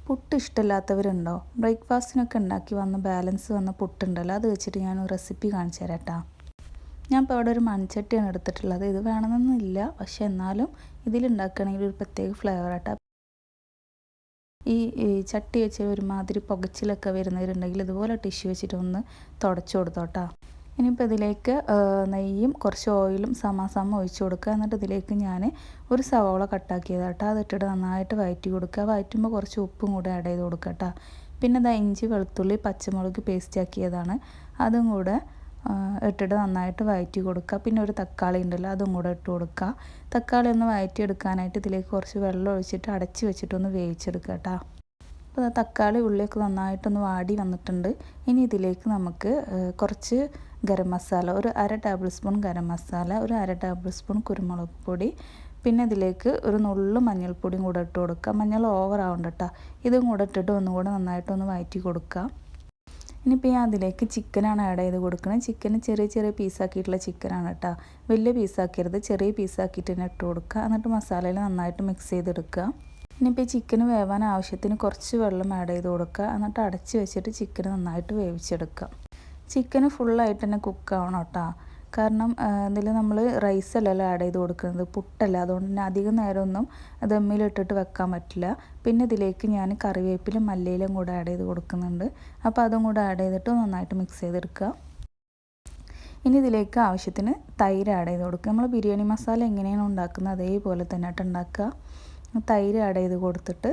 പുട്ട് ഇഷ്ടമില്ലാത്തവരുണ്ടോ? ബ്രേക്ക്ഫാസ്റ്റിനൊക്കെ ഉണ്ടാക്കി വന്ന് ബാലൻസ് വന്ന പുട്ടുണ്ടല്ലോ, അത് വെച്ചിട്ട് ഞാൻ ഒരു റെസിപ്പി കാണിച്ചു തരാം കേട്ടോ. ഞാൻ ഇപ്പോൾ അവിടെ ഒരു മൺചട്ടിയാണ് എടുത്തിട്ടുള്ളത്. ഇത് വേണമെന്നൊന്നുമില്ല, പക്ഷെ എന്നാലും ഇതിലുണ്ടാക്കുകയാണെങ്കിൽ ഒരു പ്രത്യേക ഫ്ലേവർ ആട്ടോ. ഈ ചട്ടി വെച്ച് ഒരുമാതിരി പുകച്ചിലൊക്കെ വരുന്നവരുണ്ടെങ്കിൽ ഇതുപോലെ ടിഷ്യൂ വെച്ചിട്ട് ഒന്ന് തുടച്ചു കൊടുത്തോട്ടോ. ഇനിയിപ്പോൾ ഇതിലേക്ക് നെയ്യും കുറച്ച് ഓയിലും സമാസമം ഒഴിച്ച് കൊടുക്കുക. എന്നിട്ട് ഇതിലേക്ക് ഞാൻ ഒരു സവോള കട്ടാക്കിയതാട്ടോ, അതിട്ടിട്ട് നന്നായിട്ട് വഴറ്റി കൊടുക്കുക. വഴറ്റുമ്പോൾ കുറച്ച് ഉപ്പും കൂടെ ആഡ് ചെയ്ത് കൊടുക്കുക കേട്ടോ. പിന്നെ ഇതാ ഇഞ്ചി വെളുത്തുള്ളി പച്ചമുളക് പേസ്റ്റ് ആക്കിയതാണ്, അതും കൂടെ ഇട്ടിട്ട് നന്നായിട്ട് വഴറ്റി കൊടുക്കുക. പിന്നെ ഒരു തക്കാളി ഉണ്ടല്ലോ, അതും കൂടെ ഇട്ട് കൊടുക്കുക. തക്കാളി ഒന്ന് വഴറ്റിയെടുക്കാനായിട്ട് ഇതിലേക്ക് കുറച്ച് വെള്ളം ഒഴിച്ചിട്ട് അടച്ച് വെച്ചിട്ടൊന്ന് വേവിച്ചെടുക്കുക കേട്ടോ. അപ്പോൾ തക്കാളി ഉള്ളിയൊക്കെ നന്നായിട്ടൊന്ന് വാടി വന്നിട്ടുണ്ട്. ഇനി ഇതിലേക്ക് നമുക്ക് കുറച്ച് ഗരം മസാല, ഒരു 1/2 ടേബിൾ സ്പൂൺ ഗരം മസാല, ഒരു 1/2 ടേബിൾ സ്പൂൺ കുരുമുളക് പൊടി, പിന്നെ ഇതിലേക്ക് ഒരു നുള്ളു മഞ്ഞൾപ്പൊടിയും കൂടെ ഇട്ട് കൊടുക്കുക. മഞ്ഞൾ ഓവർ ആവണ്ട കേട്ടോ. ഇതും കൂടെ ഇട്ടിട്ട് ഒന്നുകൂടെ നന്നായിട്ടൊന്ന് വഴറ്റി കൊടുക്കുക. ഇനിയിപ്പോൾ ഞാൻ അതിലേക്ക് ചിക്കനാണ് ആഡ് ചെയ്ത് കൊടുക്കുന്നത്. ചിക്കന് ചെറിയ ചെറിയ പീസാക്കിയിട്ടുള്ള ചിക്കനാണ് കേട്ടോ, വലിയ പീസാക്കരുത്, ചെറിയ പീസാക്കിയിട്ട് തന്നെ ഇട്ട് കൊടുക്കുക. എന്നിട്ട് മസാലയിൽ നന്നായിട്ട് മിക്സ് ചെയ്തെടുക്കുക. ഇനിയിപ്പോൾ ഈ ചിക്കന് വേവാൻ ആവശ്യത്തിന് കുറച്ച് വെള്ളം ആഡ് ചെയ്ത് കൊടുക്കുക. എന്നിട്ട് അടച്ച് വെച്ചിട്ട് ചിക്കൻ നന്നായിട്ട് വേവിച്ചെടുക്കുക. ചിക്കന് ഫുള്ളായിട്ട് തന്നെ കുക്കാവണം കേട്ടോ, കാരണം ഇതിൽ നമ്മൾ റൈസല്ലല്ലോ ആഡ് ചെയ്ത് കൊടുക്കുന്നത്, പുട്ടല്ല. അതുകൊണ്ട് തന്നെ അധികം നേരമൊന്നും ദമ്മിലിട്ടിട്ട് വെക്കാൻ പറ്റില്ല. പിന്നെ ഇതിലേക്ക് ഞാൻ കറിവേപ്പിലും മല്ലിയിലും കൂടെ ആഡ് ചെയ്ത് കൊടുക്കുന്നുണ്ട്. അപ്പോൾ അതും കൂടെ ആഡ് ചെയ്തിട്ട് നന്നായിട്ട് മിക്സ് ചെയ്തെടുക്കുക. ഇനി ഇതിലേക്ക് ആവശ്യത്തിന് തൈര് ആഡ് ചെയ്ത് കൊടുക്കുക. നമ്മൾ ബിരിയാണി മസാല എങ്ങനെയാണ് ഉണ്ടാക്കുന്നത് അതേപോലെ തന്നെ ആയിട്ട് ഉണ്ടാക്കുക. തൈര് ആഡ് ചെയ്ത് കൊടുത്തിട്ട്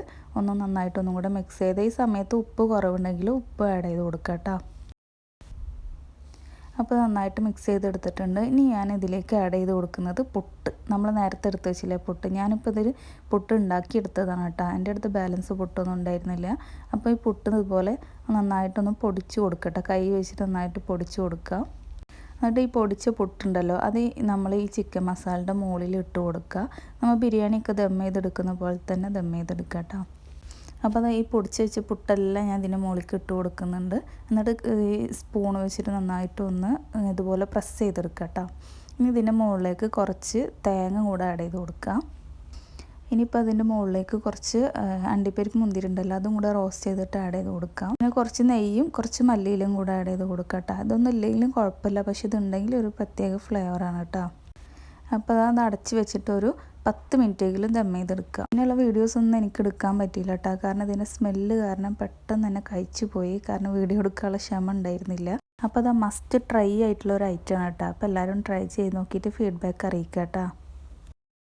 നന്നായിട്ടൊന്നും കൂടെ മിക്സ് ചെയ്ത്, ഈ സമയത്ത് ഉപ്പ് കുറവുണ്ടെങ്കിൽ ഉപ്പ് ആഡ് ചെയ്ത് കൊടുക്കുക കേട്ടോ. അപ്പോൾ നന്നായിട്ട് മിക്സ് ചെയ്തെടുത്തിട്ടുണ്ട്. ഇനി ഞാൻ ഇതിലേക്ക് ആഡ് ചെയ്ത് കൊടുക്കുന്നത് പുട്ട്, നമ്മൾ നേരത്തെ എടുത്ത് വെച്ചില്ലേ പുട്ട്. ഞാനിപ്പോൾ ഇതിൽ പുട്ട് ഉണ്ടാക്കിയെടുത്തതാണ് കേട്ടോ, എൻ്റെ അടുത്ത് ബാലൻസ് പുട്ടൊന്നും ഉണ്ടായിരുന്നില്ല. അപ്പോൾ ഈ പുട്ട് ഇതുപോലെ നന്നായിട്ടൊന്ന് പൊടിച്ച് കൊടുക്കട്ടെ, കൈ വെച്ചിട്ട് നന്നായിട്ട് പൊടിച്ച് കൊടുക്കുക. എന്നിട്ട് ഈ പൊടിച്ച പുട്ടുണ്ടല്ലോ, അത് നമ്മൾ ഈ ചിക്കൻ മസാലയുടെ മുകളിൽ ഇട്ട് കൊടുക്കുക. നമ്മൾ ബിരിയാണിയൊക്കെ ദം ചെയ്തെടുക്കുന്ന പോലെ തന്നെ ദം ചെയ്തെടുക്കുക കേട്ടോ. അപ്പോൾ അത് ഈ പൊടിച്ച് വെച്ച പുട്ടെല്ലാം ഞാൻ ഇതിൻ്റെ മുകളിലേക്ക് ഇട്ട് കൊടുക്കുന്നുണ്ട്. എന്നിട്ട് ഈ സ്പൂൺ വെച്ചിട്ട് നന്നായിട്ടൊന്ന് ഇതുപോലെ പ്രസ് ചെയ്തെടുക്കുക കേട്ടോ. ഇനി ഇതിൻ്റെ മുകളിലേക്ക് കുറച്ച് തേങ്ങ കൂടെ ആഡ് ചെയ്ത് കൊടുക്കുക. ഇനിയിപ്പോൾ അതിൻ്റെ മുകളിലേക്ക് കുറച്ച് അണ്ടിപ്പരിപ്പ് മുന്തിരി ഉണ്ടല്ലോ, അതും കൂടെ റോസ്റ്റ് ചെയ്തിട്ട് ആഡ് ചെയ്ത് കൊടുക്കാം. പിന്നെ കുറച്ച് നെയ്യും കുറച്ച് മല്ലിയിലും കൂടെ ആഡ് ചെയ്ത് കൊടുക്കാം കേട്ടോ. അതൊന്നും ഇല്ലെങ്കിലും കുഴപ്പമില്ല, പക്ഷേ ഇതുണ്ടെങ്കിൽ ഒരു പ്രത്യേക ഫ്ലേവറാണ് കേട്ടോ. അപ്പോൾ അത് അടച്ച് വെച്ചിട്ട് ഒരു 10 മിനിറ്റെങ്കിലും ദം ചെയ്തെടുക്കുക. അങ്ങനെയുള്ള വീഡിയോസൊന്നും എനിക്ക് എടുക്കാൻ പറ്റിയില്ല കേട്ടോ, കാരണം ഇതിൻ്റെ സ്മെല്ല് കാരണം പെട്ടെന്ന് തന്നെ കഴിച്ചു പോയി, കാരണം വീഡിയോ എടുക്കാനുള്ള ക്ഷമ ഉണ്ടായിരുന്നില്ല. അപ്പോൾ അത് മസ്റ്റ് ട്രൈ ആയിട്ടുള്ള ഒരു ഐറ്റമാണ് കേട്ടോ. അപ്പോൾ എല്ലാവരും ട്രൈ ചെയ്ത് നോക്കിയിട്ട് ഫീഡ്ബാക്ക് അറിയിക്കുക കേട്ടോ.